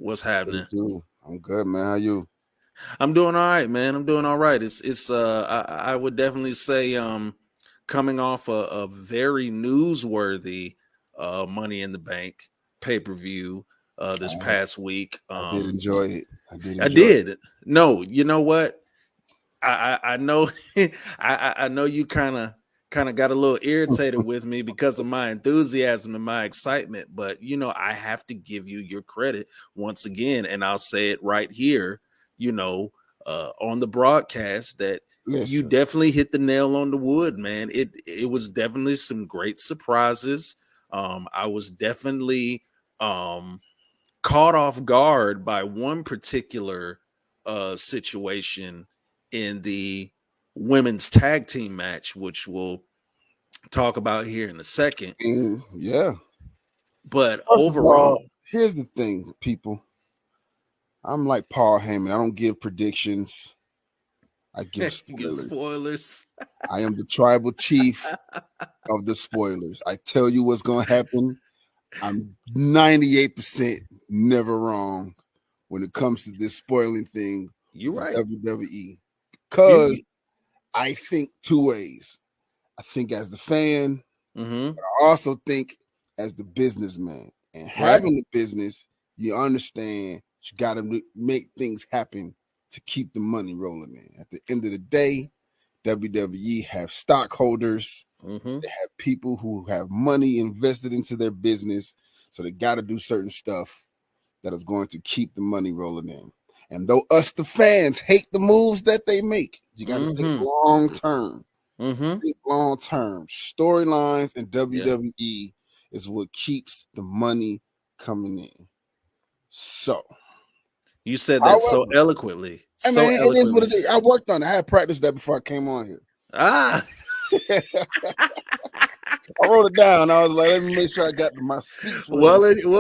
What's What happening? it do? I'm good, man. How you? I'm doing all right, man. I'm doing all right. I would definitely say coming off a very newsworthy Money in the Bank pay-per-view this I, past week. I did enjoy it. I did I enjoy it. did. No, you know what? I know I know you kind of got a little irritated with me because of my enthusiasm and my excitement, but I have to give you your credit once again, and I'll say it right here, you know, on the broadcast that you Listen, definitely hit the nail on the wood, man. It was definitely some great surprises. I was definitely um caught off guard by one particular situation in the women's tag team match, which we'll talk about here in a second. and yeah. But First of all, overall, here's the thing, people. I'm like Paul Heyman. I don't give predictions. I give you give spoilers. spoilers. I am the tribal chief of the spoilers. I tell you what's gonna happen. I'm 98% never wrong when it comes to this spoiling thing You're with right. WWE. You, Because you I think two ways. I think as the fan, mm-hmm, I also think as the businessman. And right. having the business, you understand you got to make things happen to keep the money rolling in. At the end of the day, WWE have stockholders, Mm-hmm. they have people who have money invested into their business. So they got to do certain stuff that is going to keep the money rolling in. And though us, the fans, hate the moves that they make, you got to think Mm-hmm. long term. Mm-hmm. Think long term. Storylines and Yeah. WWE is what keeps the money coming in. So, You said that so however, eloquently. I So mean, it is what eloquently, it is. sir. I worked on it. I had practiced that before I came on here. Ah. I wrote it down. I was like, let me make sure I got my speech ready. In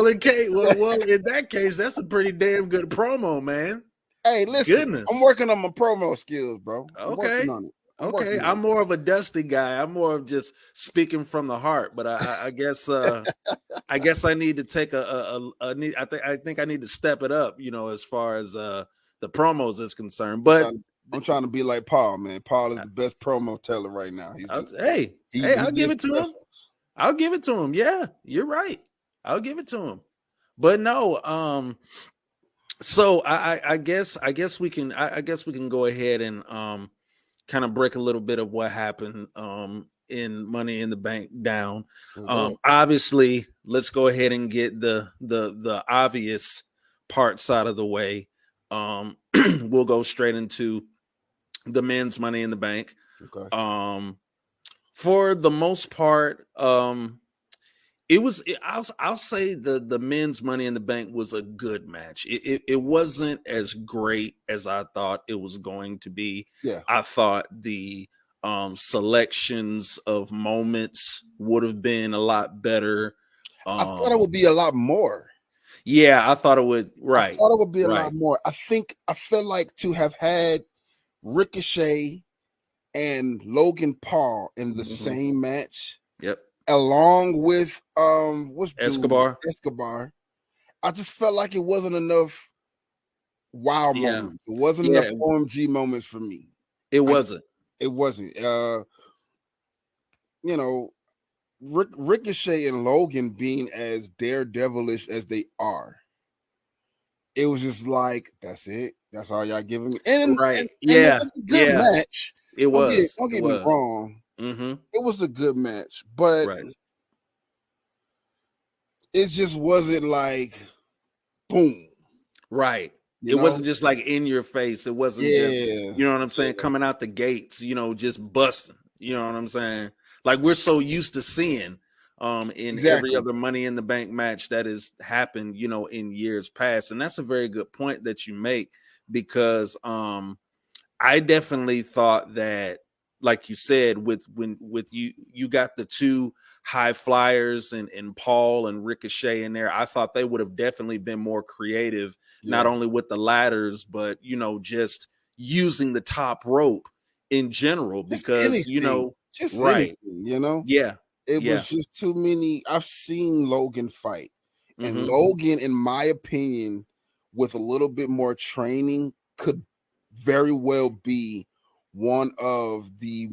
that case, that's a pretty damn good promo, man. Hey, listen, I'm Goodness. working on my promo skills, bro. I'm working Okay. on it. I'm Okay. working on I'm it. more of a dusty guy. I'm more of just speaking from the heart. But I guess I need to take I think I need to step it up, as far as the promos is concerned. But I'm trying to be like Paul, man. Paul is the best promo teller right now. hey, He I'll give gives it to him. specials. I'll give it to him. Yeah, you're right. I'll give it to him. But no, so I guess we can go ahead and kind of break a little bit of what happened in Money in the Bank down. Let's do it. Obviously, let's go ahead and get the obvious parts out of the way. We'll go straight into the men's Money in the Bank. Okay. For the most part, I'll say the men's Money in the Bank was a good match. It wasn't as great as I thought it was going to be. Yeah. I thought the selections of moments would have been a lot better. I thought it would be a lot more. Yeah, I thought it would. I Right, thought it would be a lot right. more. I feel like to have had Ricochet and Logan Paul in the Hmm. same match, Yep. along with what's dude Escobar. Escobar, I just felt like it wasn't enough wow Yeah, moments. It wasn't enough yeah. OMG moments for me. It I wasn't. it wasn't. You know, Ricochet and Logan being as daredevilish as they are, it was just like that's it. That's all y'all giving me, Right. and it Yeah. was a good Yeah. match. It was. Don't It get me was. wrong. Mm-hmm. It was a good match, but Right. it just wasn't like boom. Right. You It know? wasn't just like in your face. It wasn't just, Yeah, you know what I'm saying, yeah, coming out the gates, just busting. You know what I'm saying? Like we're so used to seeing in every exactly. other Money in the Bank match that has happened, in years past. And that's a very good point that you make because I definitely thought that, like you said, with you got the two high flyers and Paul and Ricochet in there. I thought they would have definitely been more creative, not Yeah, only with the ladders, but just using the top rope in general. Because just right, anything. You know, yeah, it yeah, was just too many. I've seen Logan fight, and mm-hmm, Logan, in my opinion, with a little bit more training, could very well be one of the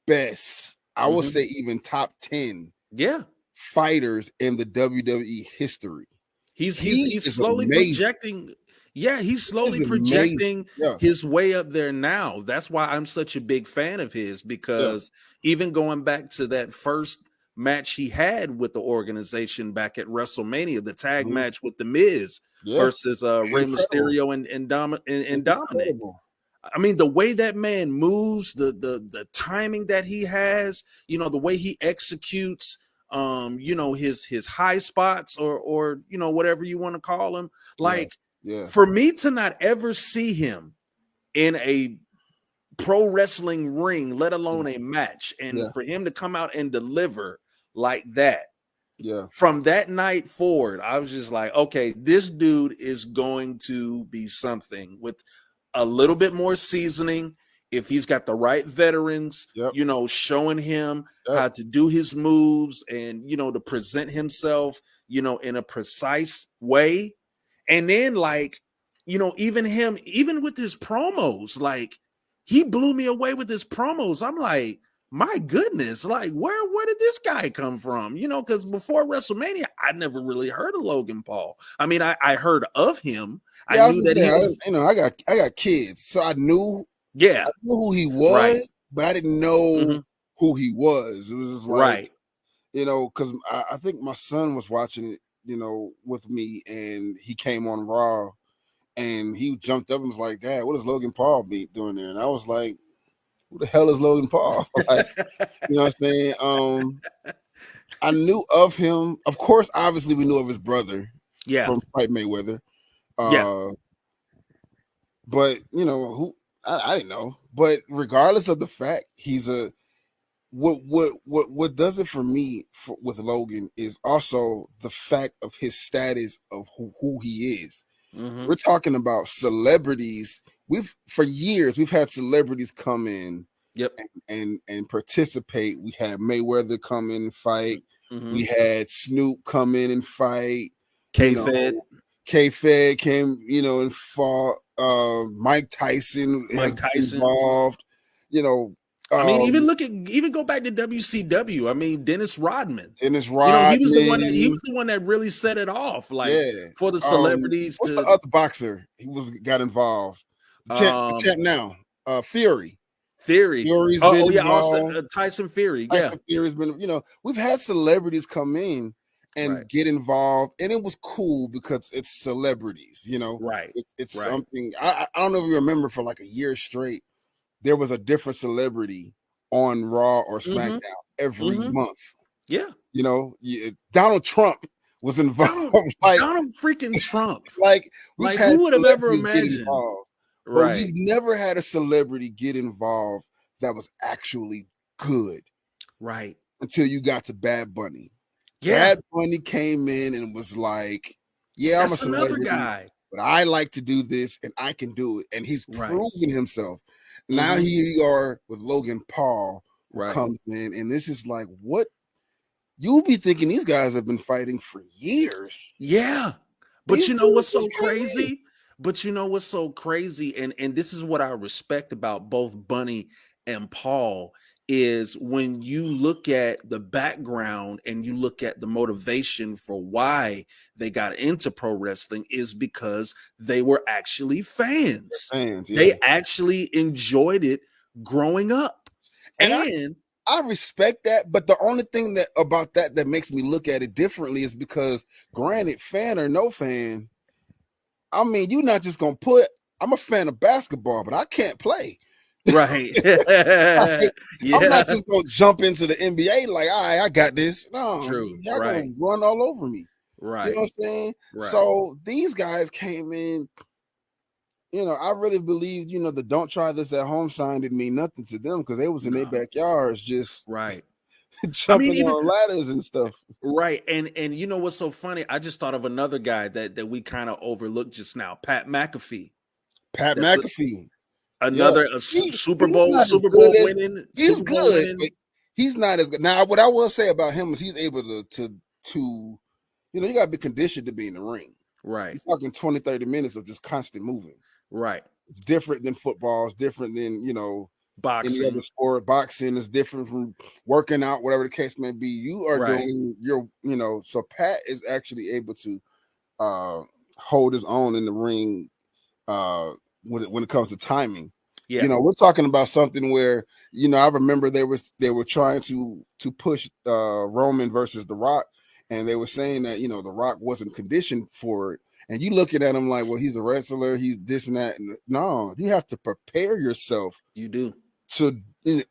best, I would say even top 10 fighters in the WWE history. He's is slowly amazing. projecting. Yeah, he's slowly He's amazing. projecting Yeah. his way up there now. That's why I'm such a big fan of his, because even going back to that first match he had with the organization back at WrestleMania, the tag match with The Miz versus Rey Mysterio and Dominic. I mean, the way that man moves, the timing that he has, you know, the way he executes, you know, his high spots or you know, whatever you want to call them. Like, for me to not ever see him in a pro wrestling ring, let alone a match, and for him to come out and deliver like that. From that night forward, I was just like, okay, this dude is going to be something with a little bit more seasoning. If he's got the right veterans, you know, showing him how to do his moves and, you know, to present himself, you know, in a precise way. And then, like, you know, even with his promos, like, he blew me away with his promos. I'm like, my goodness, like, where did this guy come from? You know, because before WrestleMania, I never really heard of Logan Paul. I mean, I heard of him. I knew that he was, you know, I got kids, so I knew who he was, but I didn't know who he was. It was just like, you know, because I think my son was watching it, you know, with me, and he came on Raw, and he jumped up and was like, "Dad, what is Logan Paul doing there?" And I was like, "Who the hell is Logan Paul?" Like, you know what I'm saying? I knew of him, of course. Obviously, we knew of his brother, from Fight Mayweather. But you know who I didn't know. But regardless of the fact, he's a what does it for me with Logan is also the fact of his status of who he is. We're talking about celebrities. For years we've had celebrities come in and participate. We had Mayweather come in and fight. We had Snoop come in and fight. K-Fed came, you know, and fought. Mike Tyson involved. You know, I mean, even go back to WCW. I mean, Dennis Rodman. You know, he was the one that really set it off. Like, for the celebrities. What's the other boxer? Got involved. The champ now. Fury. Fury's been involved. Tyson Fury. Fury's been. You know, we've had celebrities come in and get involved, and it was cool because it's celebrities. You know, it's something. I don't know if you remember, for like a year straight, there was a different celebrity on Raw or SmackDown every month. You know, Donald Trump was involved. Donald freaking Trump. like who would have ever imagined? But we've never had a celebrity get involved that was actually good. Until you got to Bad Bunny. Bad Bunny came in and was like, I'm a celebrity, guy, but I like to do this and I can do it. And he's proven himself. Now here you are with Logan Paul comes in, and this is like, what you'll be thinking these guys have been fighting for years. But you know what's so crazy? And this is what I respect about both Bunny and Paul, is when you look at the background and you look at the motivation for why they got into pro wrestling, is because they were actually fans. They actually enjoyed it growing up. And I respect that, but the only thing about that makes me look at it differently is because, granted, fan or no fan, I mean, you're not just gonna I'm a fan of basketball, but I can't play. I'm not just gonna jump into the NBA like, all right, I got this. No, y'all gonna run all over me. You know what I'm saying? So these guys came in. You know, I really believe, you know, the "don't try this at home" sign didn't mean nothing to them, because they was in their backyards just jumping on ladders and stuff. And you know what's so funny? I just thought of another guy that we kind of overlooked just now, Pat McAfee. Another Super Bowl winning. He's good. But he's not as good. Now, what I will say about him is he's able to you know, you gotta be conditioned to be in the ring. Right. He's talking 20, 30 minutes of just constant moving. Right. It's different than football. It's different than, any other Boxing. sport. Boxing is different from working out, whatever the case may be. You are Right. doing so Pat is actually able to hold his own in the ring when it comes to timing. Yeah. We're talking about something where, I remember they were trying to push Roman versus The Rock, and they were saying that, The Rock wasn't conditioned for it. And you looking at him like, well, he's a wrestler, he's this and that. And no, you have to prepare yourself. You do. To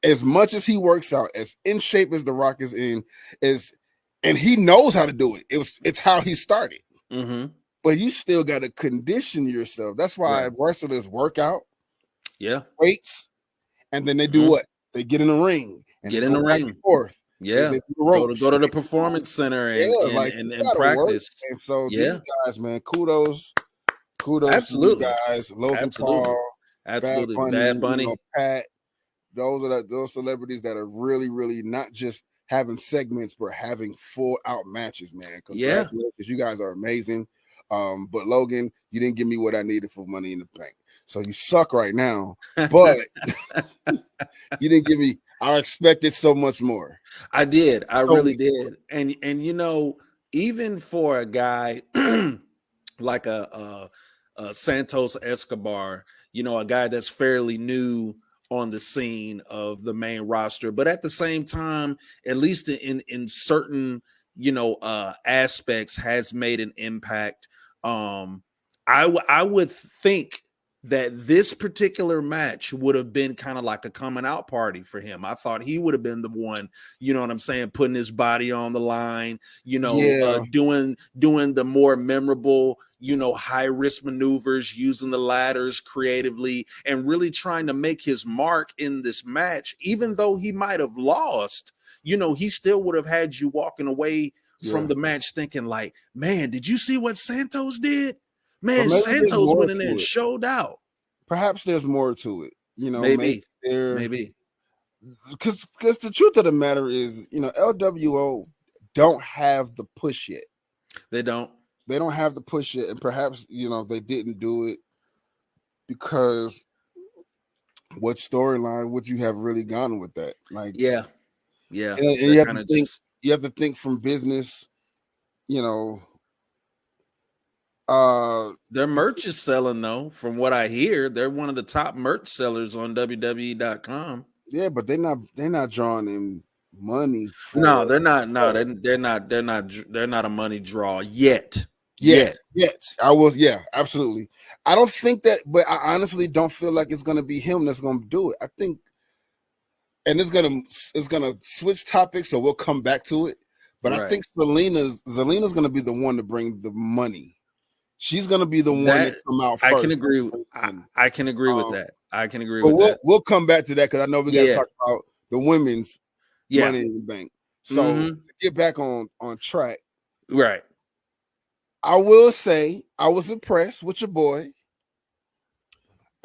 as much as he works out, as in shape as The Rock is in, and he knows how to do it. It's how he started. Mm-hmm. But you still got to condition yourself. That's why wrestlers work out, weights, and then they do what? They get in the ring and get they in go the back ring. And forth. Yeah, they go to the performance center and practice. And so these guys, man, kudos Absolutely. to you guys. Logan Absolutely. Paul, Absolutely. Bad Bunny, Pat. Those are those celebrities that are really, really not just having segments, but having full out matches, man. Congratulations, you guys are amazing. But Logan, you didn't give me what I needed for Money in the Bank, so you suck right now. But you didn't give me. I expected so much more. I did. I really did. And even for a guy like a Santos Escobar, a guy that's fairly new on the scene of the main roster, but at the same time, at least in certain aspects, has made an impact. I would think that this particular match would have been kind of like a coming out party for him. I thought he would have been the one, you know what I'm saying, putting his body on the line, doing the more memorable, high risk maneuvers, using the ladders creatively, and really trying to make his mark in this match. Even though he might have lost, he still would have had you walking away from the match thinking like, man, did you see what Santos did? Man, Santos went in there and showed out. Perhaps there's more to it, Maybe. Because the truth of the matter is, LWO don't have the push yet. They don't have the push yet, and perhaps they didn't do it because what storyline would you have really gone with that? Like, yeah, and you have to think. You have to think from business. Their merch is selling though. From what I hear, they're one of the top merch sellers on WWE.com. Yeah, but they're not drawing in money. No, they're not. No, they're not a money draw yet. Yet. Absolutely. I don't think that, but I honestly don't feel like it's gonna be him that's gonna do it. I think, and it's gonna switch topics, so we'll come back to it. But I think Zelina's gonna be the one to bring the money. She's gonna be the one to come out first. I can agree. I can agree with that. I can agree with that. We'll come back to that because I know we got to talk about the women's Money in the Bank. So to get back on track, right? I will say I was impressed with your boy.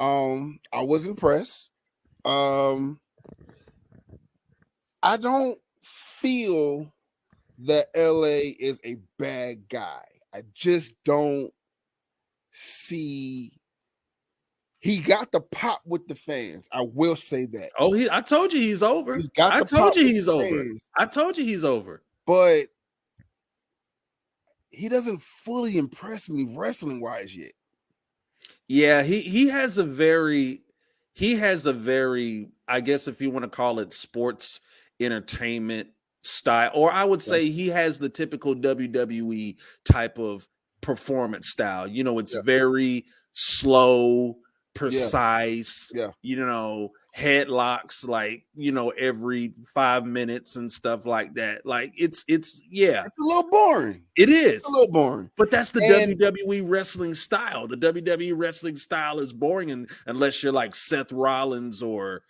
I was impressed. I don't feel that LA is a bad guy. I just don't see. He got the pop with the fans. I will say that. Oh, I told you he's over. I told you he's over. I told you he's over. But he doesn't fully impress me wrestling wise yet. Yeah, he has a very, I guess if you want to call it sports entertainment style, or I would say he has the typical WWE type of performance style. It's very slow, precise, headlocks, like, every 5 minutes and stuff like that. Like it's a little boring. It is a little boring, but that's the WWE wrestling style. The WWE wrestling style is boring unless you're like Seth Rollins or,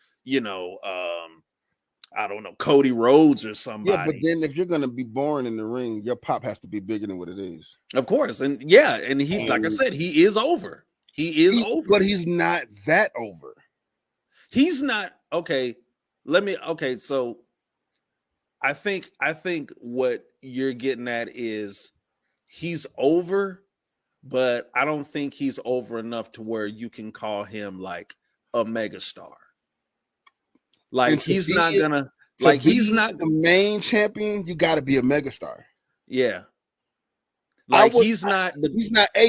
I don't know, Cody Rhodes or somebody. Yeah, but then if you're gonna be boring in the ring, your pop has to be bigger than what it is. Of course, and he, like I said, he is over. He is over, but he's not that over. He's not okay. So I think what you're getting at is he's over, but I don't think he's over enough to where you can call him like a megastar. Like And he's not gonna to like he's be not the main champion, you got to be a megastar. yeah. I Like would. he's not the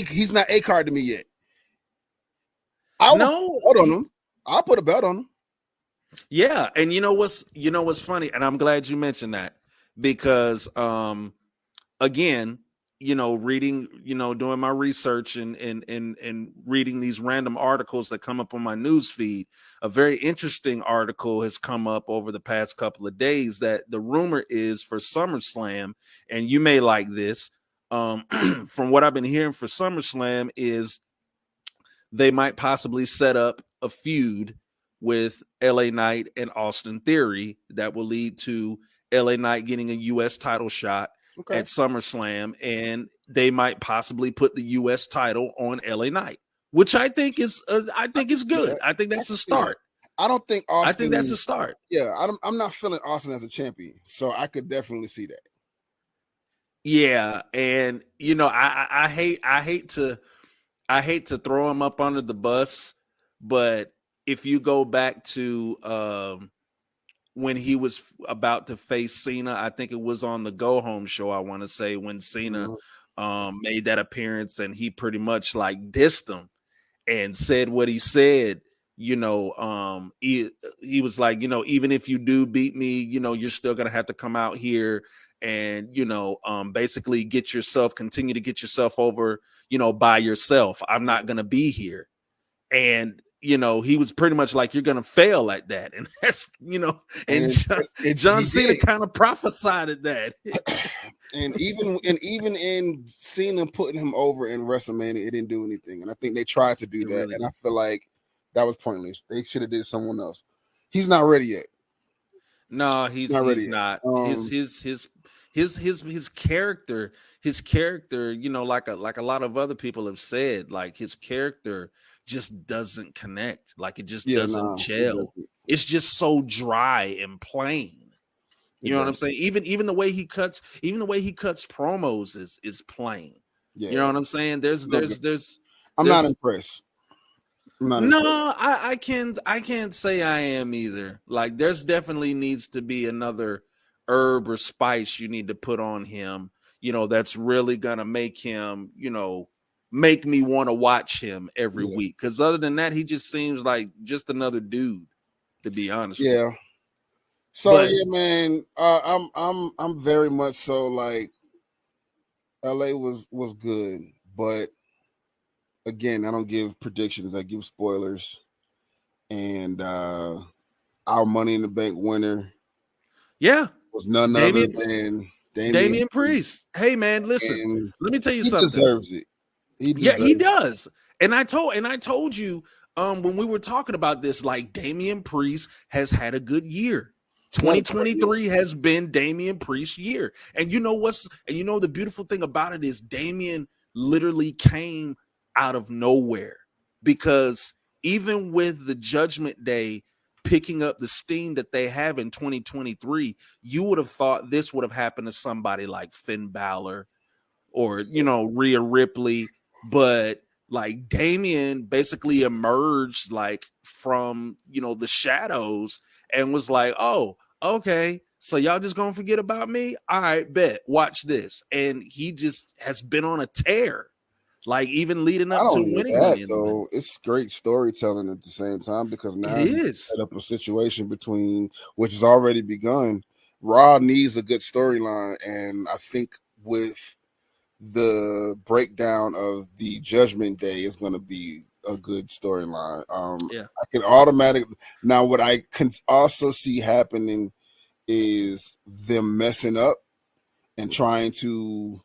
He's not a card to me yet. I would no put on him. I'll put a belt on him. yeah, and you know what's funny, and I'm glad you mentioned that because again, reading, doing my research and reading these random articles that come up on my news feed, a very interesting article has come up over the past couple of days that the rumor is for SummerSlam, and you may like this. From what I've been hearing for SummerSlam is they might possibly set up a feud with LA Knight and Austin Theory that will lead to LA Knight getting a US title shot Okay. at SummerSlam, and they might possibly put the US title on LA Knight, which I think is good. I think that's a start. I don't think Austin. I think that's a start. Yeah, I'm not feeling Austin as a champion, so I could definitely see that. Yeah, and I hate to throw him up under the bus, but if you go back to when he was about to face Cena, I think it was on the Go Home show, I want to say, when Cena made that appearance, and he pretty much like dissed him and said what he said. He was like, even if you do beat me, you're still gonna have to come out here and basically continue to get yourself over, by yourself. I'm not gonna be here. And he was pretty much like, you're gonna fail at that. And that's and John Cena kind of prophesied that. And even in Cena putting him over in WrestleMania, it didn't do anything. And I think they tried to do that, really? And I feel like that was pointless. They should have did someone else. He's not ready yet. No, he's not ready. Not his character, like a lot of other people have said, like his character just doesn't connect. Like it just doesn't gel. It's just so dry and plain. You know what I'm saying? Even the way he cuts promos is plain. Yeah. You know what I'm saying? I'm not impressed. No, I can't say I am either. Like there's definitely needs to be another herb or spice you need to put on him, that's really gonna make him, make me want to watch him every week. Because other than that, he just seems like just another dude, to be honest. Yeah. So man, I'm very much so like LA was good, but again, I don't give predictions, I give spoilers. And our Money in the Bank winner, was none other than Damian Priest. Hey man, listen, let me tell you something. He deserves it. He does. And I told you when we were talking about this, like Damian Priest has had a good year. 2023 has been Damian Priest's year. And the beautiful thing about it is Damian literally came out of nowhere, because even with the Judgment Day picking up the steam that they have in 2023, you would have thought this would have happened to somebody like Finn Balor or Rhea Ripley, but like Damian basically emerged like from the shadows and was like, oh, okay, so y'all just gonna forget about me? All right, bet, watch this. And he just has been on a tear, like even leading up to winning that, though. It's great storytelling at the same time, because now you set up a situation which has already begun. Raw needs a good storyline, and I think with the breakdown of the Judgment Day is going to be a good storyline. I can automatically now. What I can also see happening is them messing up and trying to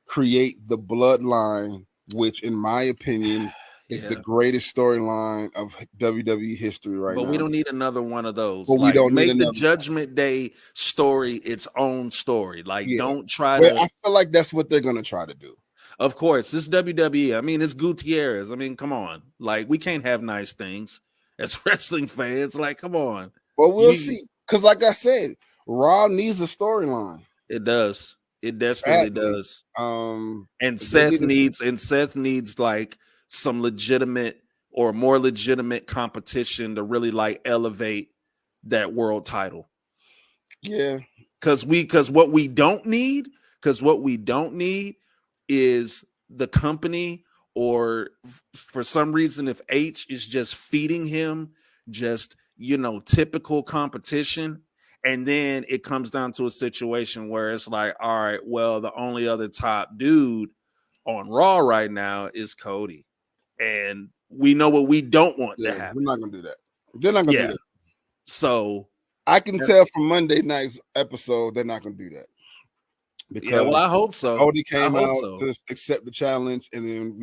create the bloodline, which, in my opinion, is the greatest storyline of WWE history right now. But we don't need another one of those. But we don't make the Judgment Day story its own story. Like, don't try to. I feel like that's what they're going to try to do. Of course, this is WWE. I mean, it's Gutierrez. I mean, come on. Like, we can't have nice things as wrestling fans. Like, come on. Well, we'll see. Because, like I said, Raw needs a storyline. It does. It desperately badly. does. Um, And if they didn't, Seth needs like some legitimate or more legitimate competition to really like elevate that world title. yeah, Because what we don't need is the company, or for some reason, if H is just feeding him just, typical competition, and then it comes down to a situation where it's like, all right, well, the only other top dude on Raw right now is Cody, and we know what we don't want to yeah, happen. we're not gonna do that. They're not gonna do that. So I can tell from Monday night's episode they're not gonna do that. Because well, I hope so. Cody came out so. to accept the challenge, and then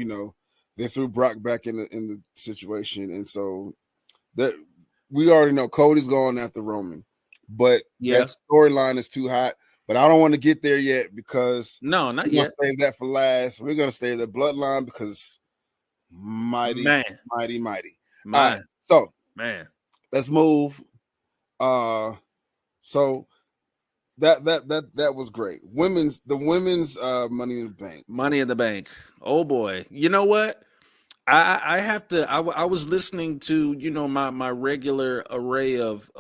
they threw Brock back in the situation, and so that we already know Cody's going after Roman, but that storyline is too hot. But I don't want to get there yet because not we're yet. Save that for last. We're gonna save the bloodline because mighty. Man. All right, so let's move. So that was great. The women's Money in the Bank. Money in the Bank. Oh boy. You know what? I have to. I was listening to my regular array of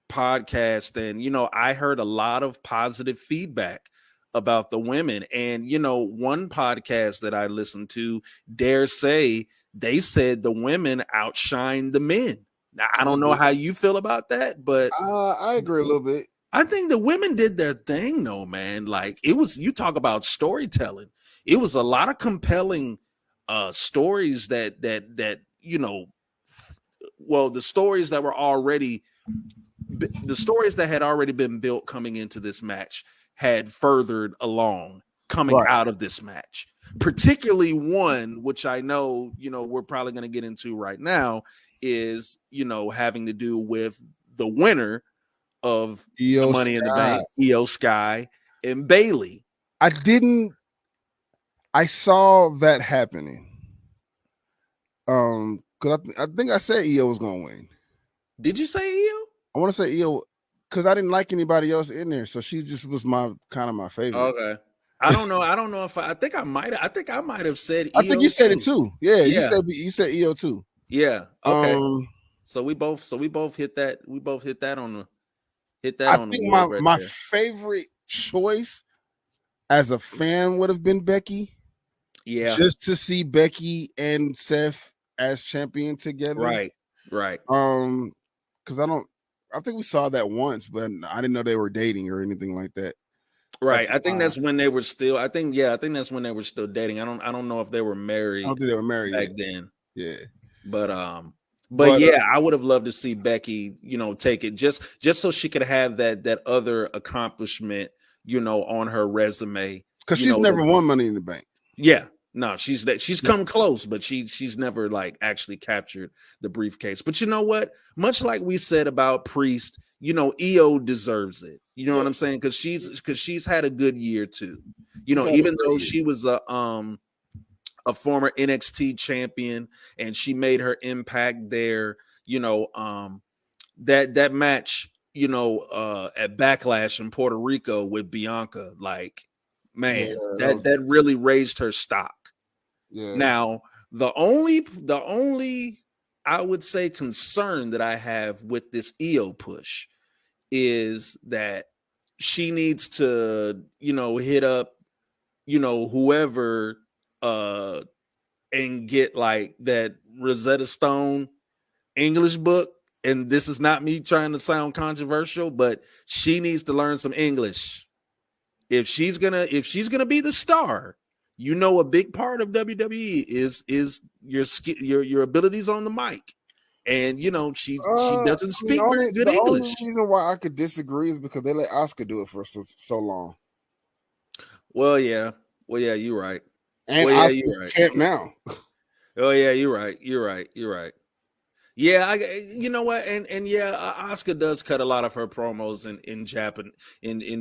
podcasts, and I heard a lot of positive feedback about the women. And one podcast that I listened to, Dare Say, they said the women outshine the men. Now, I don't know how you feel about that, but I agree a little bit. I think the women did their thing, though, man. Like, it was, you talk about storytelling. It was a lot of compelling stories that the stories that were already, the stories that had already been built coming into this match had furthered along coming out of this match. Particularly one, which I know, we're probably going to get into right now, is, having to do with the winner of Money in the Bank, Io Sky and Bayley. I saw that happening. Because I think I said Io was gonna win. Did you say Io? I want to say Io because I didn't like anybody else in there, so she just was my favorite. Okay. I don't know if I think I might have said Io. I think you said it too. Yeah, yeah. You said Io too. Yeah. Okay. So we both hit that. We both hit that on the I think my favorite choice as a fan would have been Becky. Yeah. Just to see Becky and Seth as champion together. Right. Because I think we saw that once, but I didn't know they were dating or anything like that. Right. I think that's when they were still. I think that's when they were still dating. I don't know if they were married. I don't think they were married back then. Yeah. But yeah, I would have loved to see Becky, take it just so she could have that other accomplishment, on her resume. Because she's never won Money in the Bank. Yeah. No, she's come close, but she's never like actually captured the briefcase. But you know what? Much like we said about Priest, Io deserves it. You know what I'm saying? Because she's had a good year too. Even though she was a former NXT champion and she made her impact there. That match, at Backlash in Puerto Rico with Bianca, like, man, that really raised her stock. Yeah. Now, the only I would say concern that I have with this Io push is that she needs to, hit up, whoever and get like that Rosetta Stone English book. And this is not me trying to sound controversial, but she needs to learn some English. If she's gonna be the star, a big part of WWE is your abilities on the mic, and she doesn't speak very good English. The only reason why I could disagree is because they let Asuka do it for so long. Well, yeah, you're right. And Asuka's champ now. Oh yeah, you're right. Yeah, you know what, and yeah, Asuka does cut a lot of her promos in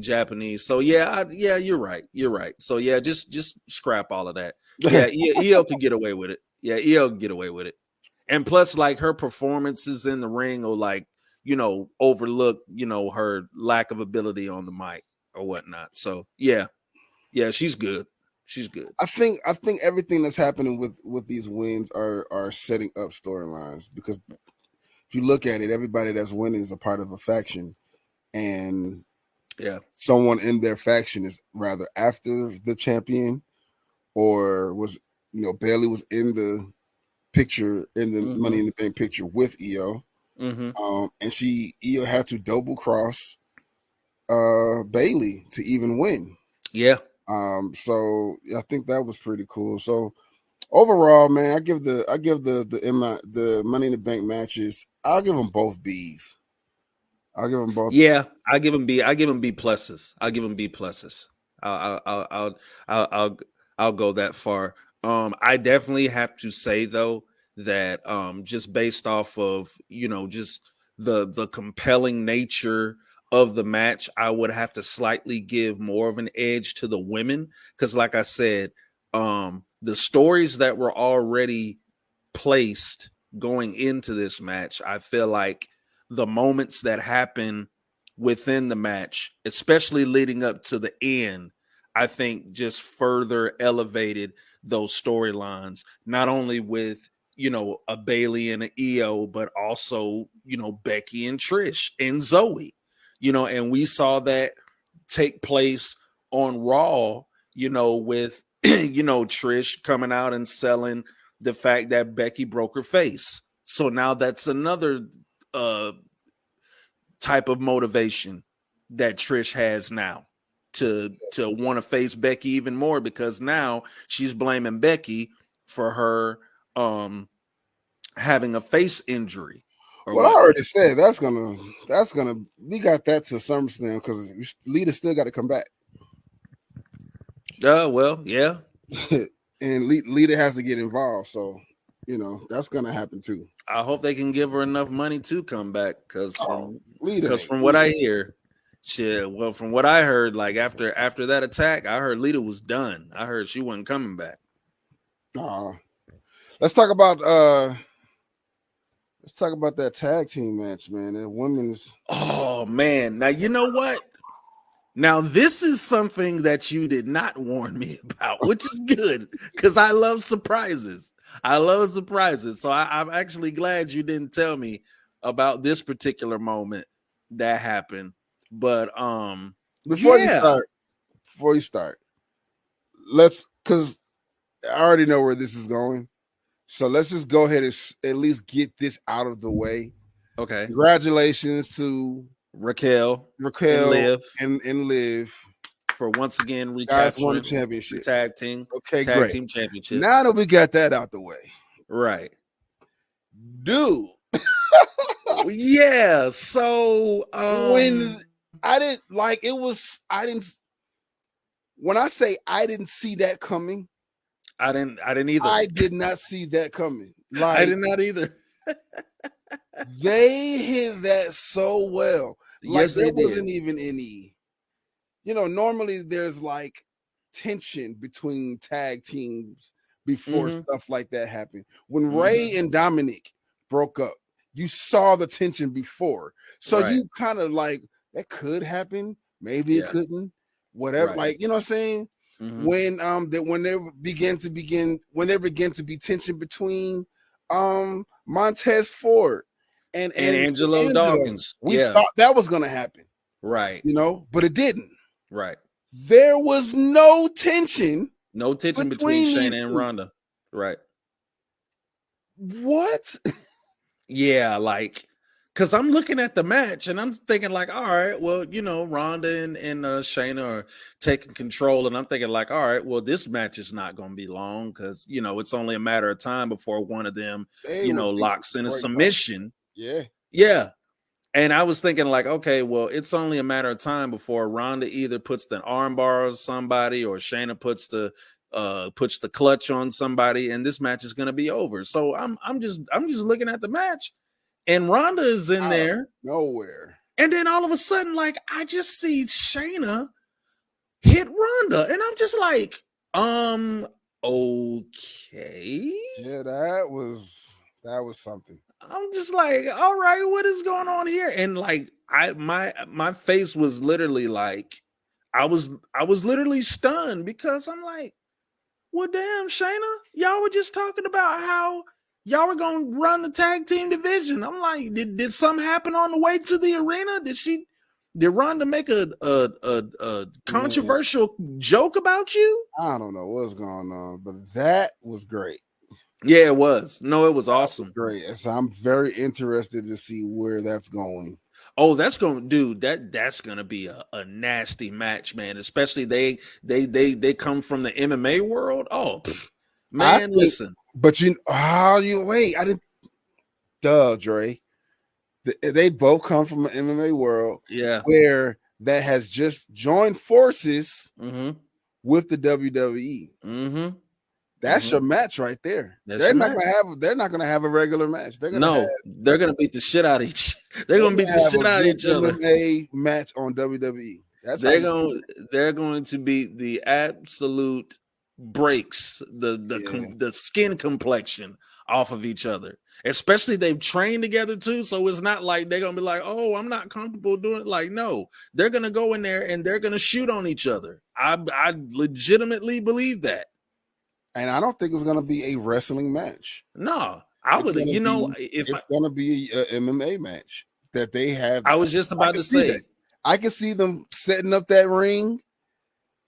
Japanese. So yeah, you're right. So yeah, just scrap all of that. Yeah, Io could get away with it. Yeah, Io could get away with it. And plus, like, her performances in the ring will, like, overlook, her lack of ability on the mic. or whatnot. So yeah, she's good. She's good. I think everything that's happening with these wins are setting up storylines, because if you look at it, everybody that's winning is a part of a faction, and Yeah, someone in their faction is rather after the champion, or was, Bailey was in the picture, in the Money in the Bank picture with Io, and Io had to double cross Bailey to even win. Yeah. So I think that was pretty cool. So overall, man, I give the Money in the Bank matches, I'll give them both B's. I'll give them both. Yeah, I give them B. I give them B pluses. I'll give them B pluses. I'll go that far. I definitely have to say though that just based off of just the compelling nature of the match, I would have to slightly give more of an edge to the women, because like I said, the stories that were already placed going into this match, I feel like the moments that happen within the match, especially leading up to the end, I think just further elevated those storylines, not only with a Bailey and an Io, but also Becky and Trish and Zoe, and we saw that take place on Raw, with Trish coming out and selling the fact that Becky broke her face. So now that's another type of motivation that Trish has now to want to face Becky even more, because now she's blaming Becky for her having a face injury or Well, I what. already said that's gonna we got that to SummerSlam, because Lita still got to come back. Well, yeah. And Lita has to get involved, so that's gonna happen too. I hope they can give her enough money to come back, because from what I hear, from what I heard, like after that attack, I heard Lita was done. I heard she wasn't coming back. Let's talk about that tag team match, man. That women's. Oh man, now you know what? Now this is something that you did not warn me about, which is good, because I love surprises. So I'm actually glad you didn't tell me about this particular moment that happened. But Before you start, because I already know where this is going. So let's just go ahead and at least get this out of the way. Okay. Congratulations to Raquel and Liv for once again guys won the recapturing championship. the tag team. Okay, tag great. team championship. Now that we got that out the way, right, dude. Yeah. So when I didn't like it was, I didn't. When I say I didn't see that coming, I didn't either. I did not see that coming. Like, I did not either. They hit that so well. Like, yes, there wasn't even any. Normally there's like tension between tag teams before stuff like that happened. When Ray and Dominic broke up, you saw the tension before. So you kind of like, that could happen. Maybe it couldn't. Whatever. Like, you know what I'm saying? When there began to be tension between Montez Ford and Angelo Dawkins. We thought that was gonna happen. Right. But it didn't. Right. There was no tension. No tension between Shayna and Ronda. Right. What? Yeah, like, because I'm looking at the match and I'm thinking like, all right, well, Ronda and Shayna are taking control, and I'm thinking like, all right, well, this match is not going to be long, because it's only a matter of time before one of them, locks in a submission. Yeah. And I was thinking like, okay, well, it's only a matter of time before Ronda either puts the armbar on somebody or Shayna puts the clutch on somebody, and this match is going to be over. So I'm just looking at the match, and Ronda is in there nowhere, and then all of a sudden, like, I just see Shayna hit Ronda, and I'm just like, okay, yeah, that was something. I'm just like, all right, what is going on here? And like, my face was literally like, I was literally stunned because I'm like, well, damn, Shayna, y'all were just talking about how y'all were gonna run the tag team division. I'm like, did something happen on the way to the arena? Did Ronda make a Yeah, controversial joke about you? I don't know what's going on, but that was great. Yeah, it was. No, it was That was awesome. great. And so I'm very interested to see where that's going. Oh, that's gonna dude, that's gonna be a nasty match, man. Especially they come from the MMA world. Oh I man, think, listen. but you wait. I didn't. Duh, Dre. They both come from an MMA world Yeah. where that has just joined forces Mm-hmm. with the WWE. Mm-hmm. That's Mm-hmm. your match right there. That's your match. They're not gonna have a regular match. No, they're gonna beat the shit out of each. They're They're gonna beat the gonna have shit a out of good each other. MMA match on WWE. That's how They're you going do it. they're going to beat the absolute breaks, Yeah. the skin complexion off of each other. Especially they've trained together too, so it's not like they're gonna be like, "Oh, I'm not comfortable doing it." Like, no, they're gonna go in there and they're gonna shoot on each other. I legitimately believe that. And I don't think it's gonna be a wrestling match. No, I It's would, gonna be if it's gonna be a MMA match that they have. I was just I about can to see say, that. I can see them setting up that ring,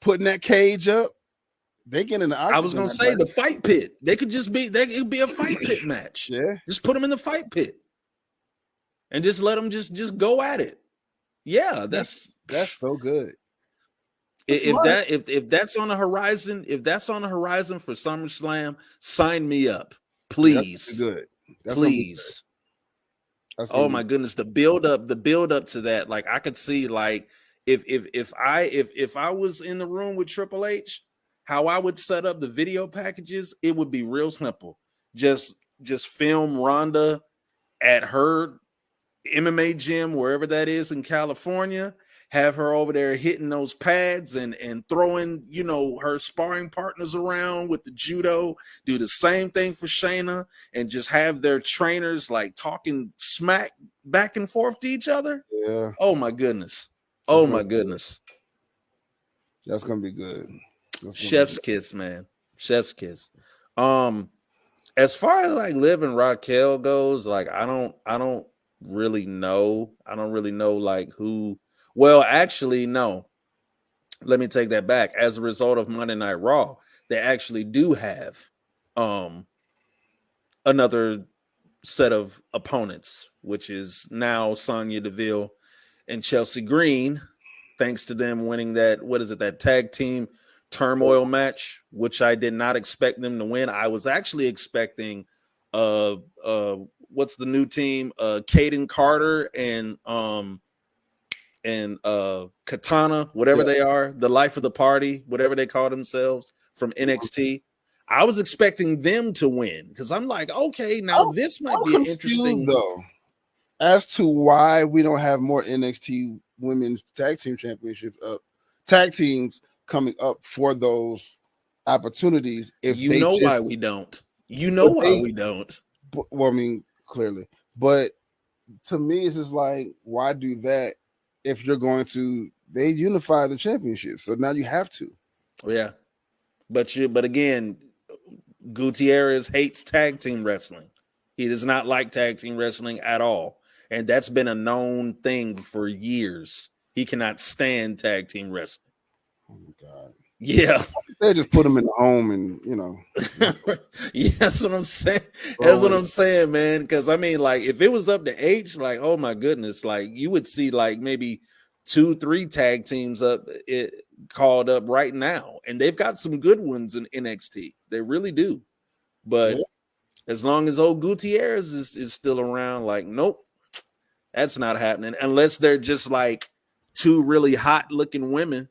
putting that cage up. They get in the I was octagon. gonna say the fight pit. They could just be it'd be a fight pit match. Yeah, Just put them in the fight pit and just let them just go at it. Yeah, that's so good. That's if smart. if that's on the horizon, if that's on the horizon for SummerSlam, sign me up, Yeah, that's gonna be please, good. That's gonna be good. please. That's Oh gonna be my goodness, the build up to that, like I could see, like if I was in the room with Triple H, how I would set up the video packages, it would be real simple. Just film Ronda at her MMA gym, wherever that is in California, have her over there hitting those pads and throwing, her sparring partners around with the judo, do the same thing for Shayna, and just have their trainers like talking smack back and forth to each other. yeah. Oh my goodness. That's Oh gonna my goodness. that's gonna be good. That's gonna be Chef's good. kiss, man. Chef's kiss. Um, as far as like Liv and Raquel goes, like I don't really know. I don't really know like who. Well, actually, no. Let me take that back. As a result of Monday Night Raw, they actually do have um another set of opponents, which is now Sonya Deville and Chelsea Green, thanks to them winning that tag team turmoil match, which I did not expect them to win. I was actually expecting uh what's the new team? Caden Carter and Katana, whatever Yeah. they are, the life of the party, whatever they call themselves from NXT. I was expecting them to win because I'm like, okay, now this might I'm be an confused interesting. though as to why we don't have more NXT Women's Tag Team Championship tag teams coming up for those opportunities. If You they know why just, we don't. You know but why they, we don't. well, I mean, clearly, but to me, it's just like, why do that if you're going to? They unify the championship, so now you have to. Yeah, but again, Gutierrez hates tag team wrestling. He does not like tag team wrestling at all, and that's been a known thing for years. He cannot stand tag team wrestling. Oh my god! Yeah. They just put them in the home, and Yeah, that's what I'm saying. That's throw what it. I'm saying, man. Because I mean, like, if it was up to H, like, oh my goodness, like you would see like maybe 2-3 tag teams called up right now, and they've got some good ones in NXT. They really do. Yeah, But as long as old Gutierrez is still around, like, nope, that's not happening unless they're just like two really hot looking women.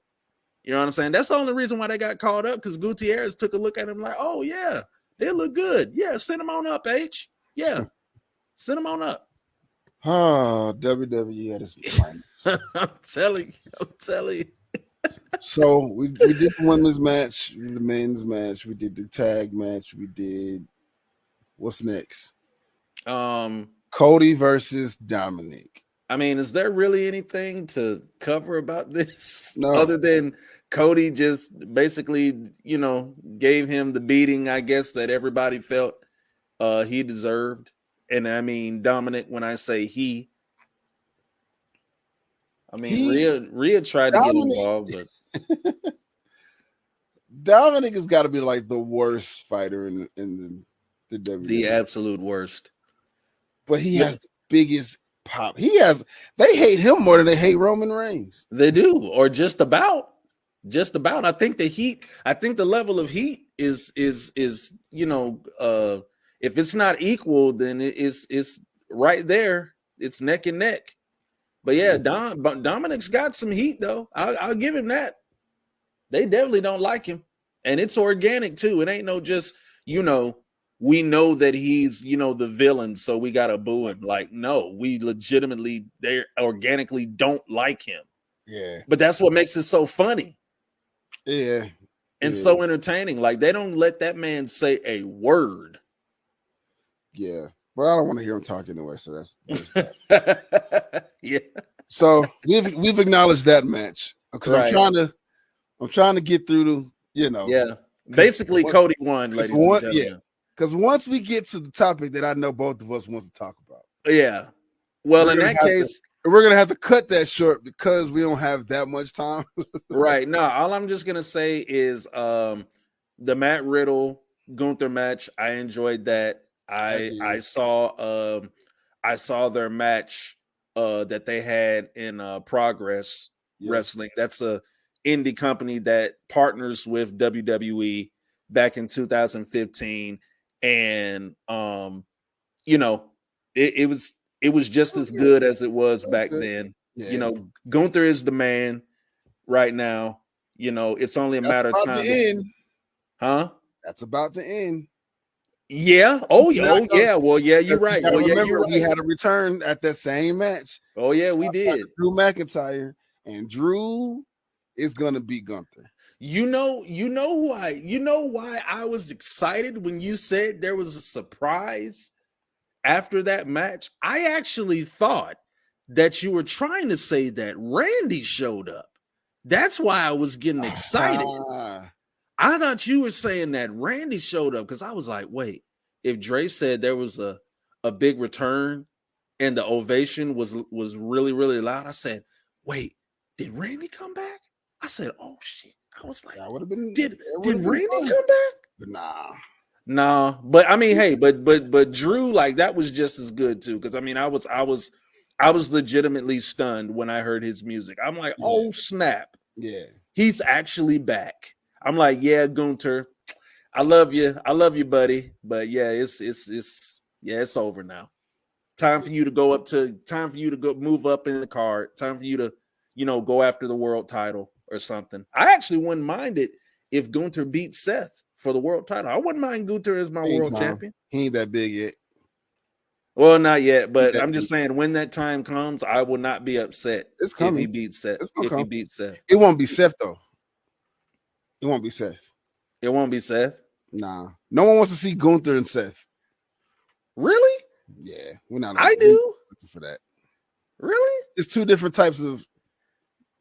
You know what I'm saying? That's the only reason why they got called up, because Gutierrez took a look at him like, oh, yeah, they look good. Yeah, send them on up, H. Yeah, send them on up. WWE at its finest. I'm telling you. So we did the women's match, the men's match, we did the tag match, we did what's next? Cody versus Dominic. I mean, is there really anything to cover about this No. other than Cody just basically, gave him the beating, I guess, that everybody felt he deserved? And I mean, Dominic, when I say he, I mean Rhea tried to get Dominic, involved, but Dominic has got to be like the worst fighter in the WWE. the absolute worst. But he has the biggest pop. They hate him more than they hate Roman Reigns. They do, or just about. I think the heat, I think the level of heat is if it's not equal, then it's right there. It's neck and neck. But yeah, Dominic's got some heat though. I'll give him that. They definitely don't like him, and it's organic too. It ain't no just we know that he's the villain, so we gotta boo him. Like, no, we legitimately, they organically don't like him. Yeah, but that's what makes it so funny. Yeah, and so entertaining. Like, they don't let that man say a word. Yeah, but I don't want to hear him talk anyway. So that's yeah. So we've acknowledged that match because right. I'm trying to get through to Yeah. Basically, Cody won, ladies and gentlemen. Yeah, because once we get to the topic that I know both of us want to talk about. Yeah. Well, in that case, we're gonna have to cut that short because we don't have that much time. Right. No, all I'm just gonna say is the Matt Riddle Gunther match. I enjoyed that. I saw their match that they had in Progress Wrestling. That's a indie company that partners with WWE back in 2015, and it was just as good as it was back then. Yeah. Gunther is the man right now. It's only a matter of time. Huh? That's about to end. Yeah. Oh, yeah. Well, yeah, you're right. Well, yeah, you're right. We had a return at that same match. Oh, yeah, we did. Drew McIntyre, and Drew is gonna beat Gunther. You know why I was excited when you said there was a surprise after that match? I actually thought that you were trying to say that Randy showed up. That's why I was getting excited. I thought you were saying that Randy showed up because I was like, wait, if Dre said there was a big return and the ovation was really, really loud, I said, wait, did Randy come back? I said, oh shit. I was like, that would have been. Did Randy come back? But nah. But I mean, hey, but Drew, like, that was just as good too. Because I mean, I was legitimately stunned when I heard his music. I'm like, oh snap! Yeah, he's actually back. I'm like, yeah, Gunther, I love you, buddy. But yeah, it's over now. Time for you to go move up in the card. Time for you to, go after the world title or something. I actually wouldn't mind it if Gunther beat Seth for the world title. I wouldn't mind Gunther as my world champion. He ain't that big yet. Well, not yet, but I'm just saying when that time comes, I will not be upset if he beats Seth. He beats Seth. It won't be Seth though. It won't be Seth. It won't be Seth? Nah. No one wants to see Gunther and Seth. Really? Yeah. We're not looking for that. Really? It's two different types of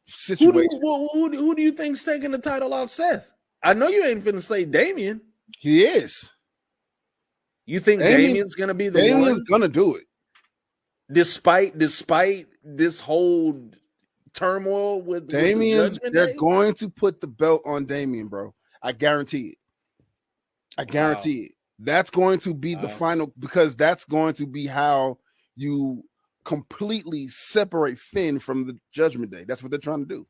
situations. Who do you think's taking the title off Seth? I know you ain't finna say Damian. He is. You think Damian's gonna be the one? Damian's gonna do it. Despite this whole turmoil with Damian, they're going to put the belt on Damian, bro. I guarantee it. That's going to be the final, because that's going to be how you completely separate Finn from the Judgment Day. That's what they're trying to do.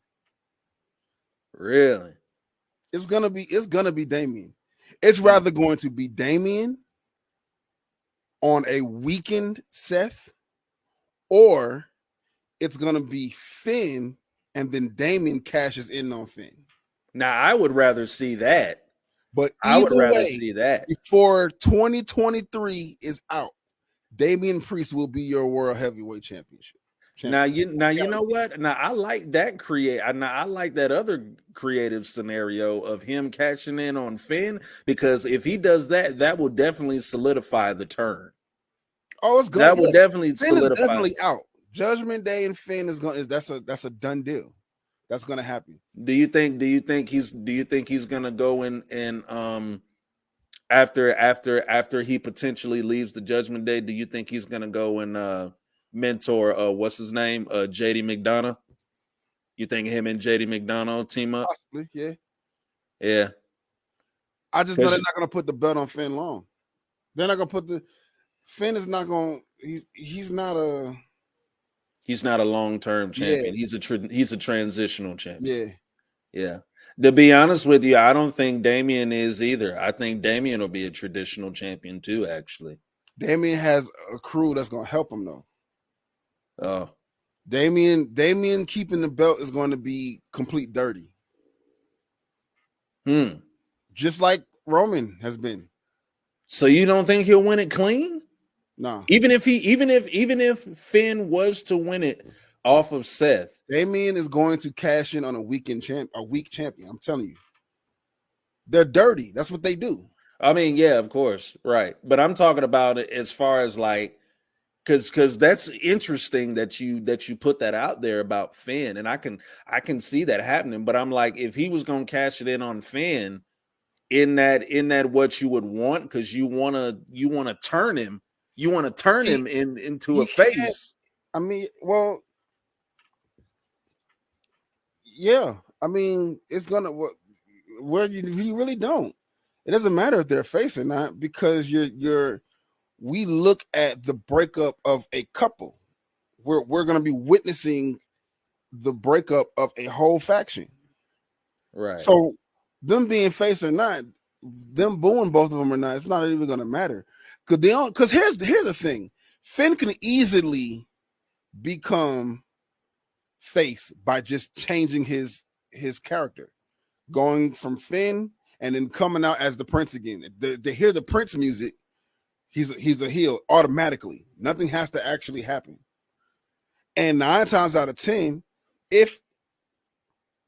Really? It's gonna be Damian. It's rather going to be Damian on a weakened Seth, or it's gonna be Finn and then Damian cashes in on Finn. Now, I would rather see that. But I would rather see that. Before 2023 is out, Damian Priest will be your World Heavyweight Championship. Now you know what? Now I like that I like that other creative scenario of him cashing in on Finn, because if he does that, that will definitely solidify the turn. Oh, it's good. That will definitely Finn solidify. is definitely out. Judgment Day and Finn that's a done deal. That's gonna happen. Do you think he's gonna go in and after he potentially leaves the Judgment Day? Do you think he's gonna go and mentor what's his name, JD McDonough? You think him and JD McDonough team up? Possibly, yeah. Yeah. I just know they're not gonna put the belt on Finn long. They're not gonna put Finn is not gonna. He's not a long-term champion. Yeah. He's a transitional champion. Yeah. Yeah. To be honest with you, I don't think Damian is either. I think Damian will be a traditional champion too, actually. Damian has a crew that's gonna help him though. Oh. Damian keeping the belt is going to be complete dirty. Just like Roman has been. So you don't think he'll win it clean? No. Even if Finn was to win it off of Seth, Damian is going to cash in on a weak champion. I'm telling you. They're dirty. That's what they do. I mean, yeah, of course, right. But I'm talking about it as far as like, because that's interesting that you put that out there about Finn, and I can see that happening. But I'm like, if he was gonna cash it in on Finn, in that what you would want, because you wanna turn him, into a face. I mean, well, yeah. I mean, it's gonna you really don't. It doesn't matter if they're face or not, because we look at the breakup of a couple. We're going to be witnessing the breakup of a whole faction. Right. So them being face or not, them booing both of them or not, it's not even going to matter. Because here's the thing. Finn can easily become face by just changing his character, going from Finn and then coming out as the Prince again. They hear the Prince music. He's a heel automatically. Nothing has to actually happen. And 9 times out of 10,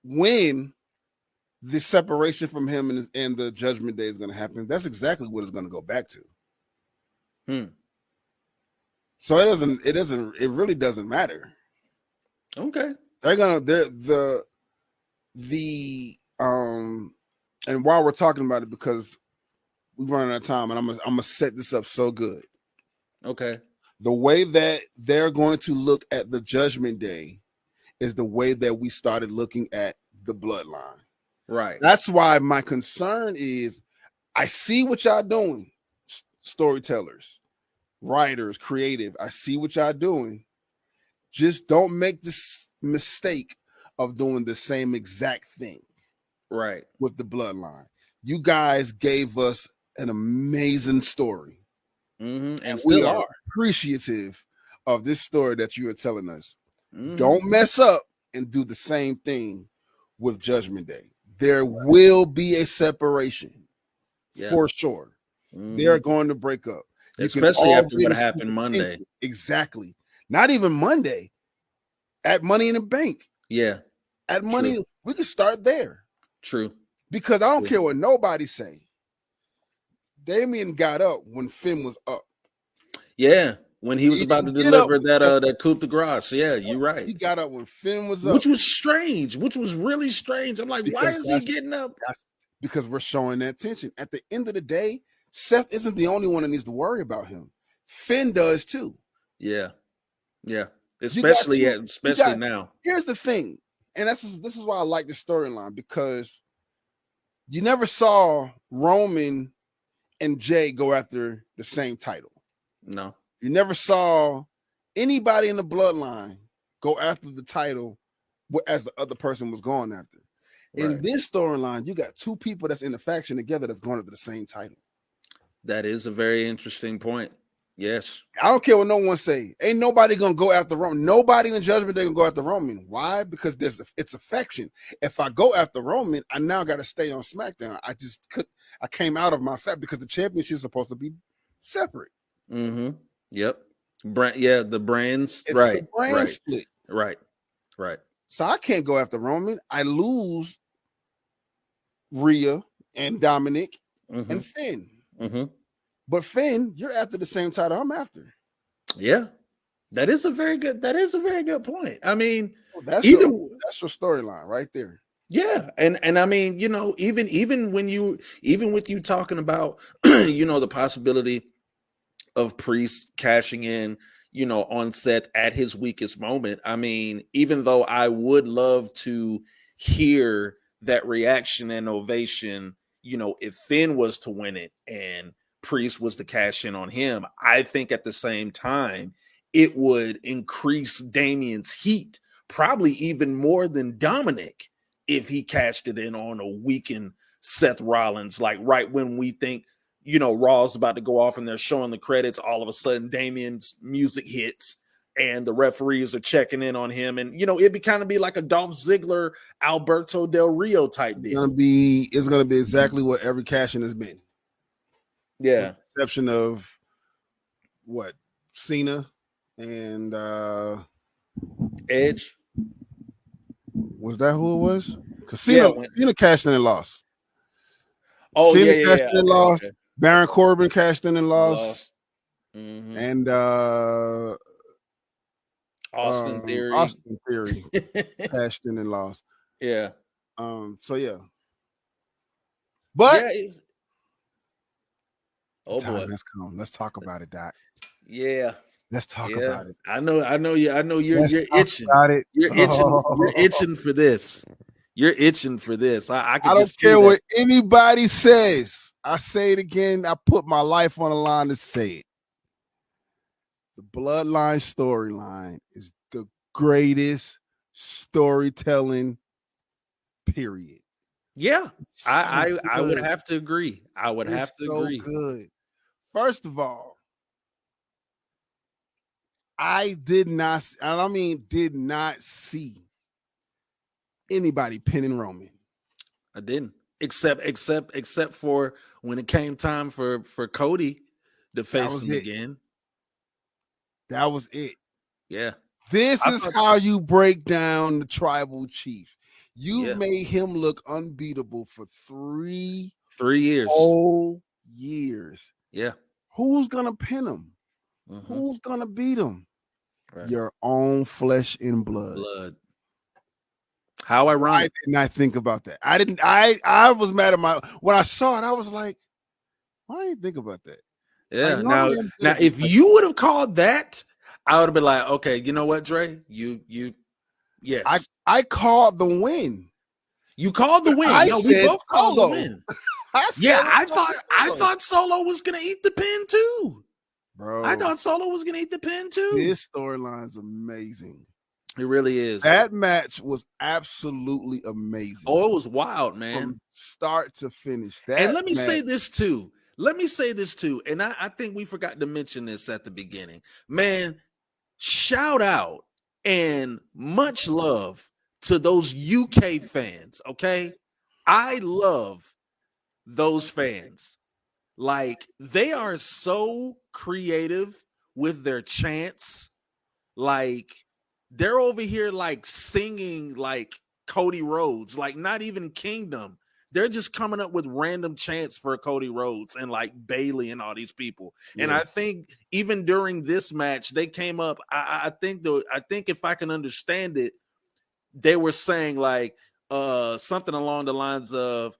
when the separation from him and the Judgment Day is going to happen, that's exactly what it's going to go back to. So it really doesn't matter. Okay. And while we're talking about it, because we're running out of time, and I'm gonna set this up so good. Okay. The way that they're going to look at the Judgment Day is the way that we started looking at the Bloodline. Right. That's why my concern is, I see what y'all doing, storytellers, writers, creative. I see what y'all doing. Just don't make this mistake of doing the same exact thing. Right. With the Bloodline. You guys gave us an amazing story. And we are appreciative of this story that you are telling us. Don't mess up and do the same thing with Judgment Day. There will be a separation for sure. They're going to break up. Especially after what happened Monday. Exactly. Not even Monday. At Money in the Bank. Yeah. At Money, we can start there. True. Because I don't care what nobody say. Damian got up when Finn was up. Yeah, when he was about to deliver that coup de grace. Yeah, you're right. He got up when Finn was up. Which was strange. Which was really strange. I'm like, why is he getting up? Because we're showing that tension. At the end of the day, Seth isn't the only one that needs to worry about him. Finn does too. Yeah. Yeah. Especially now. Here's the thing. And this is why I like the storyline, because you never saw Roman and Jay go after the same title. No. You never saw anybody in the Bloodline go after the title as the other person was going after. Right. In this storyline, you got 2 people that's in the faction together that's going after the same title. That is a very interesting point. Yes. I don't care what no one say. Ain't nobody gonna go after Roman. Nobody in Judgment Day gonna go after Roman. Why? Because it's a faction. If I go after Roman, I now got to stay on SmackDown. I came out of my fact because the championship is supposed to be separate. Yep. The brands. It's the brand split. Right. So I can't go after Roman. I lose Rhea and Dominic and Finn. But Finn, you're after the same title I'm after. Yeah. That is a very good. That is a very good point. I mean, That's either your storyline right there. yeah, and I mean, even when even with you talking about the possibility of Priest cashing in, on set at his weakest moment. I mean, even though I would love to hear that reaction and ovation, if Finn was to win it and Priest was to cash in on him, I think at the same time it would increase Damien's heat, probably even more than Dominic if he cashed it in on a weakened Seth Rollins, like right when we think Raw's about to go off and they're showing the credits. All of a sudden, Damien's music hits and the referees are checking in on him. And, it'd be kind of be like a Dolph Ziggler, Alberto Del Rio type deal. It's gonna be exactly what every cash-in has been. Yeah. With the exception of what Cena and Edge. Was that who it was? Because Cena cashed in and lost. Oh, Cena yeah. cashed in and lost. Okay. Baron Corbin cashed in and lost. Mm-hmm. And Austin Theory. Austin Theory cashed in and lost. Yeah. So yeah. But oh boy, let's come. Let's talk about it, Doc. Yeah. Let's talk about it. I know you're itching. About it. You're itching. You're itching for this. You're itching for this. I don't care what anybody says. I say it again. I put my life on the line to say it. The Bloodline storyline is the greatest storytelling, period. Yeah, so I would have to agree. I would have to agree. Good. First of all, I did not see anybody pinning Roman. I didn't, except for when it came time for Cody to face him again. That was it. Yeah. This is how you break down the tribal chief. You made him look unbeatable for 3 years. Whole years. Yeah. Who's gonna pin him? Mm-hmm. Who's gonna beat him? Right. Your own flesh and blood. How ironic. I did not think about that. I was mad at when I saw it, I was like, why didn't I think about that? Yeah. Like, now if you would have called that, I would have been like, okay, you know what, Dre? Yes. I called the win. You called the win. We both called the win. I thought Solo was gonna eat the pin too. Bro. I thought Solo was gonna eat the pin too. This storyline's amazing. It really is. That match was absolutely amazing. Oh, it was wild, man. From start to finish. And let me say this too. And I think we forgot to mention this at the beginning. Man, shout out and much love to those UK fans, okay? I love those fans. Like, they are so creative with their chants. Like, they're over here, like, singing, like, Cody Rhodes. Like, not even Kingdom. They're just coming up with random chants for Cody Rhodes and, like, Bayley and all these people. Yeah. And I think even during this match, they came up. I think if I can understand it, they were saying, like, something along the lines of,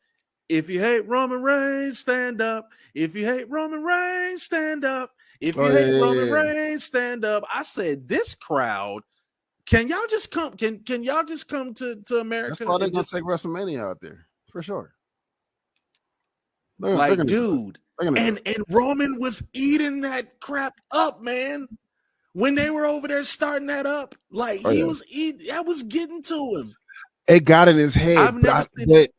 if you hate Roman Reigns, stand up. If you hate Roman Reigns, stand up. If you hate Roman Reigns, stand up. I said, this crowd, can y'all just come? Can y'all just come to America? That's why they're gonna take WrestleMania out there for sure. Dude, and Roman was eating that crap up, man. When they were over there starting that up, like was eating. I was getting to him. It got in his head, but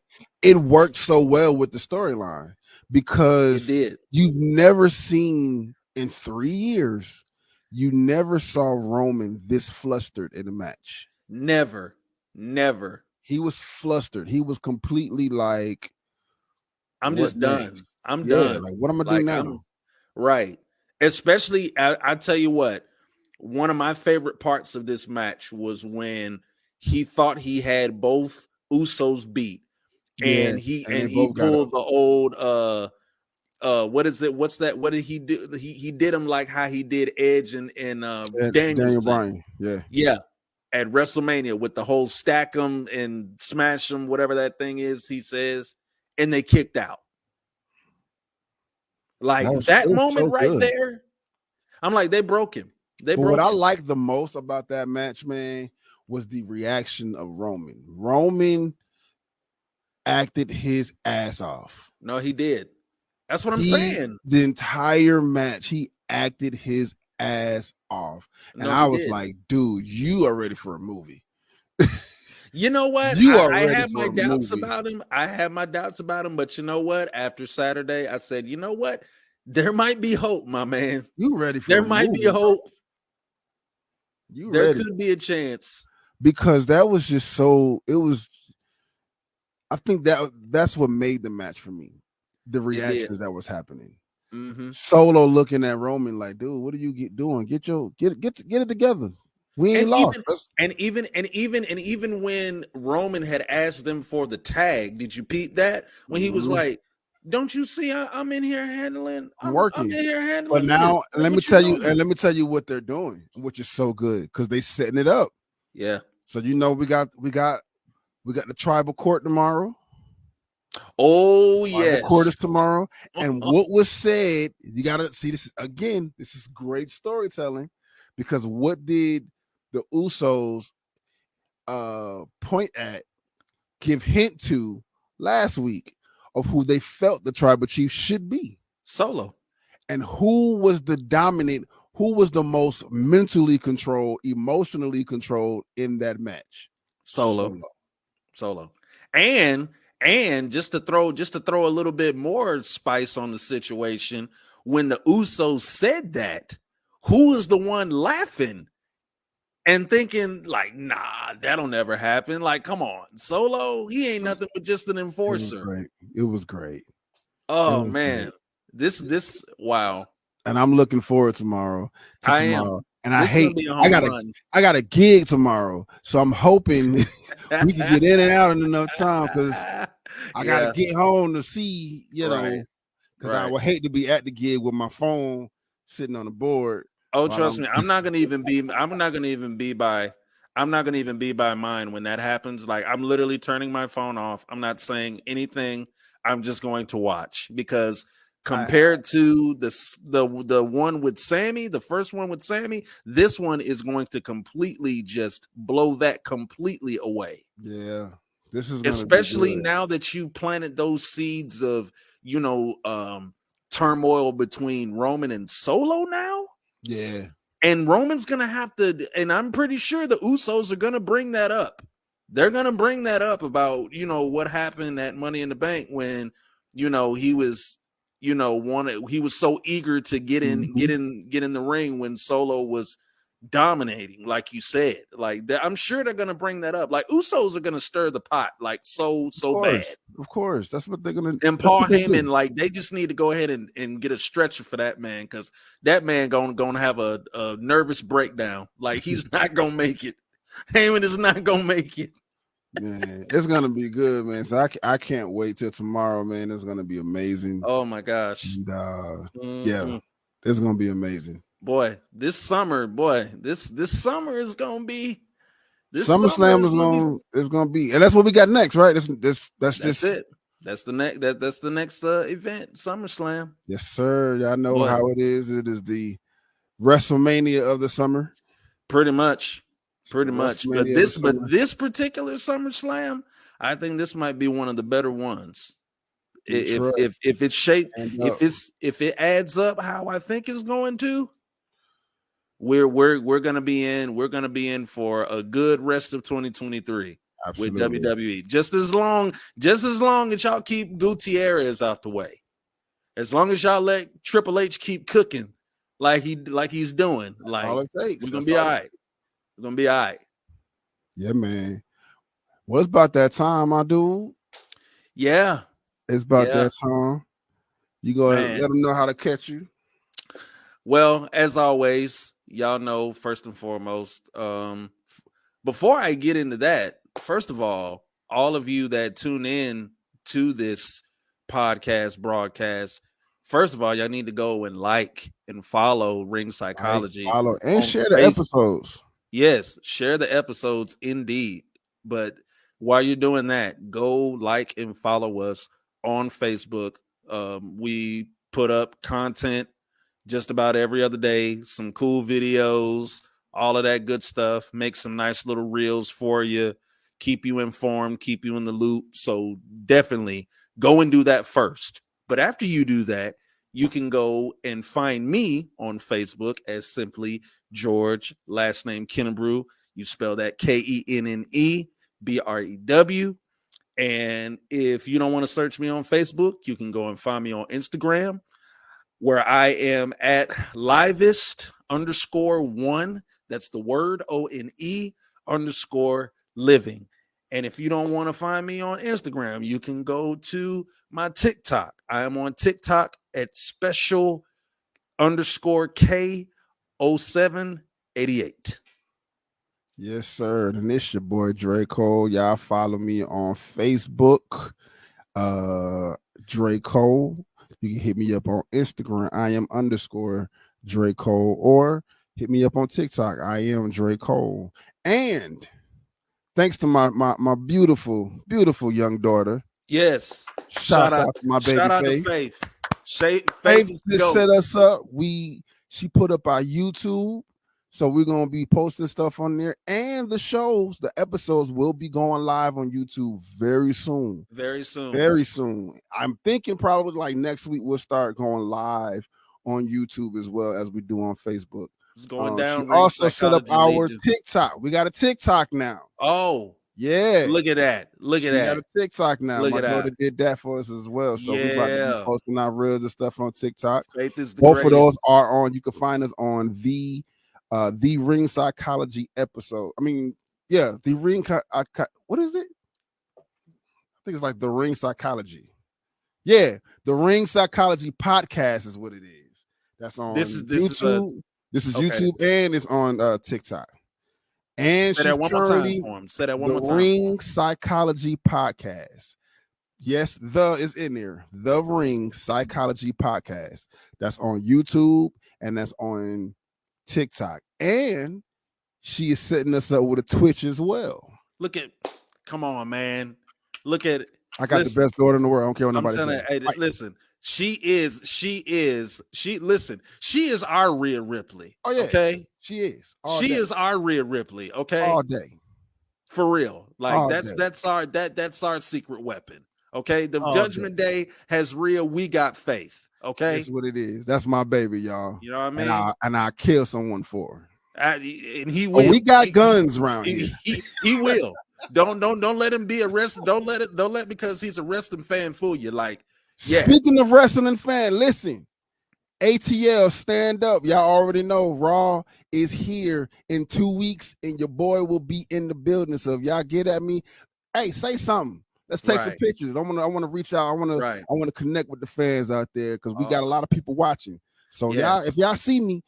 it worked so well with the storyline because you've never seen in 3 years. You never saw Roman this flustered in a match. Never. He was flustered. He was completely like, I'm just done. I'm done. Like, what am I doing now? Right. Especially, I tell you what, one of my favorite parts of this match was when he thought he had both Usos beat. And he pulled the old what is it? What's that? What did he do? He did him like how he did Edge and Daniel Danielson. Bryan, yeah. Yeah. At WrestleMania with the whole stack them and smash them, whatever that thing is, he says, and they kicked out. Like that It was moment so right good. there, I'm like, they broke him. They But broke what I him. liked the most about that match, man, was the reaction of Roman. Roman acted his ass off. No, he did. That's what I'm saying. The entire match, he acted his ass off. And No, I he was did. like, dude, you are ready for a movie. You know what? You are I ready have for my a doubts movie. about him. I have my doubts about him, but you know what? After Saturday, I said, you know what? There might be hope, my man. You ready for There a might movie, be a hope. You There ready? could be a chance. Because that was just so, it was, I think that's what made the match for me. The reactions that was happening. Mm-hmm. Solo looking at Roman like, dude, what are you doing? Get it together. We ain't lost. Even when Roman had asked them for the tag, did you peep that? When he was like, "Don't you see I'm in here handling? I'm working. I'm in here handling." But now this. let me tell you what they're doing, which is so good because they setting it up. Yeah. So we got the tribal court tomorrow. Oh yes, court is tomorrow. And what was said, you gotta see this again. This is great storytelling because what did the Usos point at, give hint to last week of who they felt the tribal chief should be? Solo. And who was the dominant, who was the most mentally controlled, emotionally controlled in that match? Solo. And just to throw a little bit more spice on the situation, when the Usos said that, who is the one laughing and thinking like, nah, that'll never happen? Like, come on, Solo, he ain't nothing but just an enforcer. It was great. Oh man, great. This wow. And I'm looking forward tomorrow. Am. And I got a gig tomorrow, so I'm hoping we can get in and out in enough time because I gotta get home to see, because I would hate to be at the gig with my phone sitting on the board. Oh, trust me, I'm not gonna even be by mine when that happens. Like, I'm literally turning my phone off. I'm not saying anything. I'm just going to watch because compared to the one with Sammy, the first one with Sammy, this one is going to completely just blow that completely away. Yeah. This is especially now that you planted those seeds of, turmoil between Roman and Solo now. Yeah. And Roman's going to have to, and I'm pretty sure the Usos are going to bring that up. They're going to bring that up about, what happened at Money in the Bank when, he was, he was so eager to get in the ring when Solo was dominating, like you said. Like, I'm sure they're going to bring that up. Like, Usos are going to stir the pot like so bad. Of course. That's what they're going to. And Paul Heyman, like, they just need to go ahead and get a stretcher for that man, because that man going to have a nervous breakdown. Like, he's not going to make it. Heyman is not going to make it. Man, it's going to be good, man. So I can't wait till tomorrow, man. It's going to be amazing. Oh, my gosh. And, yeah, it's going to be amazing. Boy, this summer is going to be. SummerSlam is going to be, and that's what we got next, right? That's just it. That's the next event, SummerSlam. Yes, sir. Y'all know how it is. It is the WrestleMania of the summer. Pretty much. But this particular SummerSlam, I think this might be one of the better ones. If it's shaped, if it adds up how I think it's going to, we're gonna be in for a good rest of 2023. Absolutely. With WWE. Just as long as y'all keep Gutierrez out the way. As long as y'all let Triple H keep cooking like he's doing, like, all it takes. We're gonna be all right. We're gonna be all right. Yeah, man. Well, it's about that time, my dude. Yeah. It's about that time. You go ahead and let them know how to catch you. Well, as always, y'all know, first and foremost, before I get into that, first of all of you that tune in to this podcast broadcast, First of all, y'all need to go and like and follow Ring Like, Psychology follow, and on share the Facebook. episodes. Yes, share the episodes indeed. But while you're doing that, go like and follow us on Facebook. We put up content just about every other day, some cool videos, all of that good stuff. Make some nice little reels for you, keep you informed, keep you in the loop. So definitely go and do that first. But after you do that, you can go and find me on Facebook as simply George, last name Kennebrew. You spell that KENNEBREW. And if you don't want to search me on Facebook, you can go and find me on Instagram, where I am at livest_1. That's the word ONE_living. And if you don't want to find me on Instagram, you can go to my TikTok. I am on TikTok at special_K0788. Yes, sir. And this your boy Dre Cole. Y'all follow me on Facebook. Dre Cole. You can hit me up on Instagram. I am _Dre Cole, or hit me up on TikTok. I am Dre Cole. And thanks to my beautiful young daughter. Yes. Shout out to my baby shout out Faith. to Faith. Faith Faith just set us up. She put up our YouTube. So we're gonna be posting stuff on there, and the episodes will be going live on YouTube very soon. Very soon. Very soon. I'm thinking probably like next week we'll start going live on YouTube as well as we do on Facebook. It's going down. She also set up our TikTok. We got a TikTok now. Oh, yeah! Look at that! Look at that! We got a TikTok now. Look my at daughter that. did that for us as well. So we're about to be posting our reels and stuff on TikTok. Faith is the Both greatest. of those are on. You can find us on the Ring Psychology episode. I mean, yeah, the Ring. What is it? I think it's like the Ring Psychology. Yeah, the Ring Psychology podcast is what it is. That's on YouTube. This is YouTube, and it's on TikTok. And she's currently the Ring Psychology podcast. Yes, the is in there. The Ring Psychology podcast. That's on YouTube and that's on TikTok. And she is setting us up with a Twitch as well. Come on, man. Look at it. I got the best daughter in the world. I don't care what nobody says. Hey, listen, she is our Rhea Ripley. Oh, yeah. Okay. She is. She is our Rhea Ripley. Okay. All day. For real. Like that's our secret weapon. Okay. The Judgment Day has Rhea. We got Faith. Okay. That's what it is. That's my baby, y'all. You know what I mean? And I kill someone for her. And he will. We got guns around here. He will. Don't let him be arrested. Don't let because he's a wrestling fan fool you. Like, yeah. Speaking of wrestling fan, listen. ATL, stand up. Y'all already know Raw is here in 2 weeks, and your boy will be in the building. So if y'all get at me, hey, say something. Let's take some pictures. I want to reach out. I want to connect with the fans out there because we got a lot of people watching. So y'all, if y'all see me,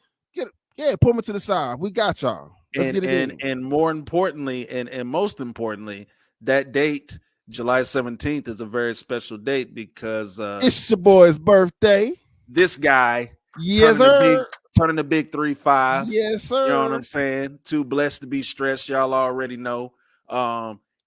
pull me to the side. We got y'all. And more importantly, and most importantly, that date, July 17th, is a very special date because it's your boy's birthday. This guy, yes, sir, turning the big 3-5. Yes, sir. You know what I'm saying? Too blessed to be stressed. Y'all already know.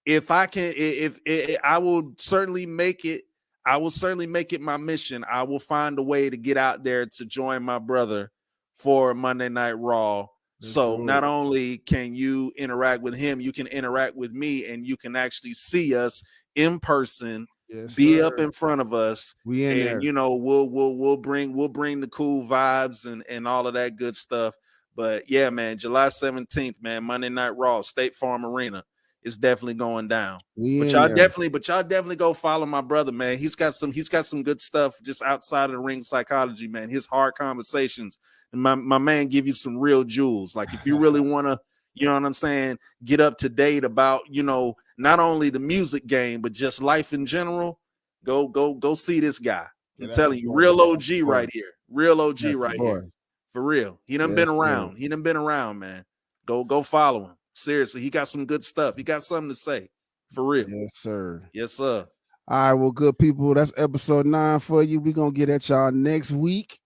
If I can, if I will certainly make it. I will certainly make it my mission. I will find a way to get out there to join my brother for Monday Night Raw. So not only can you interact with him, you can interact with me, and you can actually see us in person. Yes, be sir. up in front of us. We in there. You know, we'll bring the cool vibes and all of that good stuff. But yeah, man, July 17th, man, Monday Night Raw, State Farm Arena. It's definitely going down. But y'all definitely go follow my brother, man. He's got some good stuff just outside of the Ring Psychology, man. His hard conversations. And my man give you some real jewels. Like if you really want to, you know what I'm saying, get up to date about, you know, not only the music game, but just life in general, go see this guy. I'm telling you, real OG right here. Real OG right here. For real. He done been around. He done been around, man. Go follow him. Seriously, he got some good stuff. He got something to say. For real. Yes, sir. Yes, sir. All right, well, good people. That's episode 9 for you. We're gonna get at y'all next week.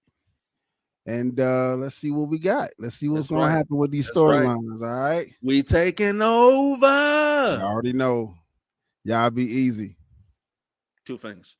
And let's see what we got. Let's see what's gonna happen with these storylines. All right. We taking over. You already know. Y'all be easy. 2 things.